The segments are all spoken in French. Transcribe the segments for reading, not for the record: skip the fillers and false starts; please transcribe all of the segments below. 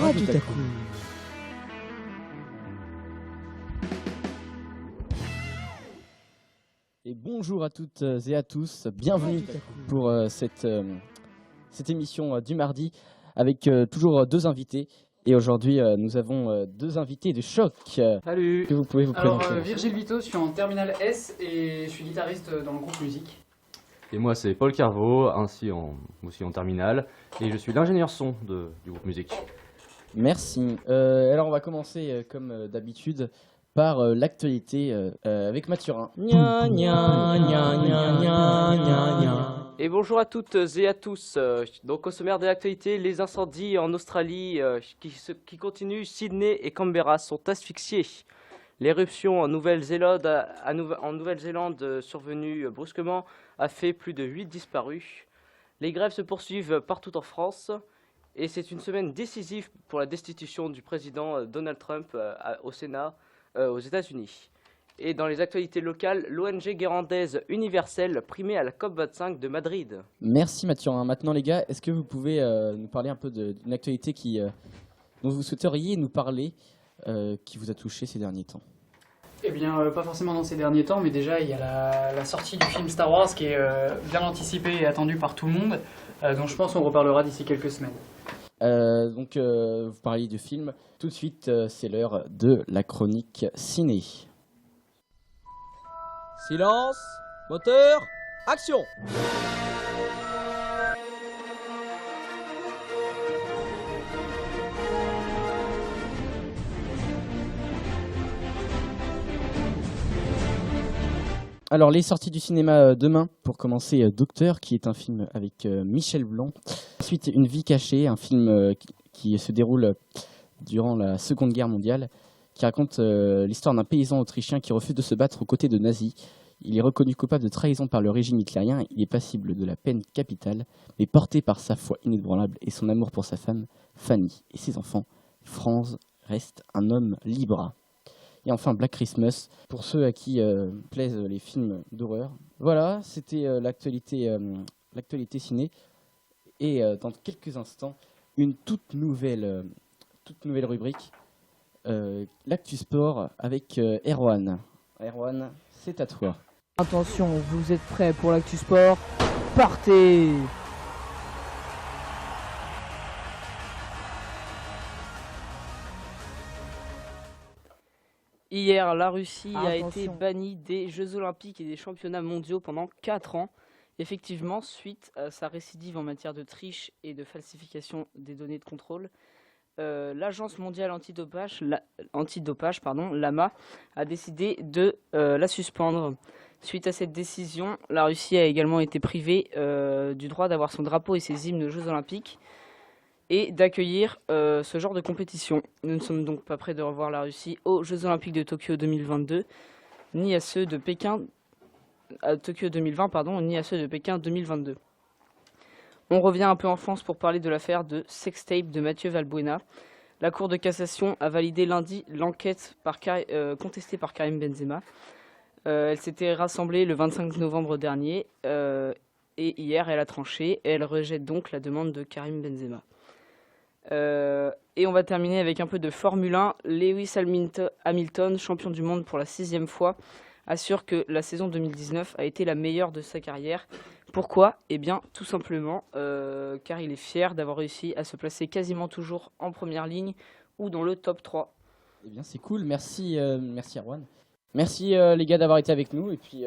Radio Taku. Et bonjour à toutes et à tous, bienvenue pour cette émission du mardi avec toujours deux invités. Et aujourd'hui, nous avons deux invités de choc. Salut. Que vous pouvez vous Alors, présenter. Virgile Vito, je suis en terminale S et je suis guitariste dans le groupe musique. Et moi c'est Paul Carvaux, aussi en terminale, et je suis l'ingénieur son du groupe musique. Merci. Alors on va commencer comme d'habitude par l'actualité avec Mathurin. Gna gna gna gna gna gna gna. Et bonjour à toutes et à tous. Donc au sommaire de l'actualité, les incendies en Australie qui continuent, Sydney et Canberra sont asphyxiés. L'éruption en Nouvelle-Zélande survenue brusquement a fait plus de 8 disparus. Les grèves se poursuivent partout en France et c'est une semaine décisive pour la destitution du président Donald Trump au Sénat aux États-Unis. Et dans les actualités locales, l'ONG guérandaise Universelle primée à la COP25 de Madrid. Merci Mathurin. Maintenant les gars, est-ce que vous pouvez nous parler un peu d'une actualité dont vous souhaiteriez nous parler, qui vous a touché ces derniers temps? Eh bien, pas forcément dans ces derniers temps, mais déjà il y a la sortie du film Star Wars qui est bien anticipée et attendue par tout le monde, dont je pense qu'on reparlera d'ici quelques semaines. Vous parliez du film. Tout de suite, c'est l'heure de la chronique ciné. Silence, moteur, action. Alors, les sorties du cinéma demain, pour commencer, Docteur, qui est un film avec Michel Blanc. Ensuite, Une vie cachée, un film qui se déroule durant la Seconde Guerre mondiale, qui raconte l'histoire d'un paysan autrichien qui refuse de se battre aux côtés de nazis. Il est reconnu coupable de trahison par le régime hitlérien. Il est passible de la peine capitale, mais porté par sa foi inébranlable et son amour pour sa femme, Fanny, et ses enfants, Franz reste un homme libre. Et enfin, Black Christmas, pour ceux à qui plaisent les films d'horreur. Voilà, c'était l'actualité ciné. Et dans quelques instants, une toute nouvelle rubrique, l'actu sport avec Erwan. Erwan, c'est à toi. Attention, vous êtes prêts pour l'actu sport? Partez! Hier, la Russie a été Attention. bannie des Jeux Olympiques et des Championnats mondiaux pendant 4 ans. Effectivement, suite à sa récidive en matière de triche et de falsification des données de contrôle, l'Agence mondiale antidopage, l'AMA, a décidé de la suspendre. Suite à cette décision, la Russie a également été privée du droit d'avoir son drapeau et ses hymnes aux Jeux Olympiques et d'accueillir ce genre de compétition. Nous ne sommes donc pas prêts de revoir la Russie aux Jeux Olympiques de Tokyo 2022, ni à ceux de Pékin Tokyo 2020, ni à ceux de Pékin 2022. On revient un peu en France pour parler de l'affaire de sextape de Mathieu Valbuena. La Cour de cassation a validé lundi l'enquête contestée par Karim Benzema. Elle s'était rassemblée le 25 novembre dernier et hier elle a tranché et elle rejette donc la demande de Karim Benzema. Et on va terminer avec un peu de Formule 1. Lewis Hamilton, champion du monde pour la 6e fois, assure que la saison 2019 a été la meilleure de sa carrière. Pourquoi? Eh bien, tout simplement car il est fier d'avoir réussi à se placer quasiment toujours en première ligne ou dans le top 3. Eh bien, c'est cool. Merci Erwan. Merci les gars d'avoir été avec nous. Et puis,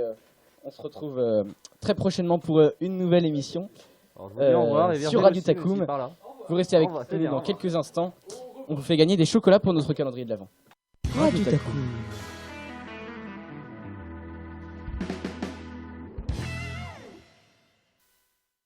on se retrouve très prochainement pour une nouvelle émission Alors, je vous dis au revoir, et sur Virgile Radio aussi, Takoum. aussi par là. Vous restez avec Au revoir, c'est nous bien. dans quelques instants. On vous fait gagner des chocolats pour notre calendrier de l'Avent. Radio Taku.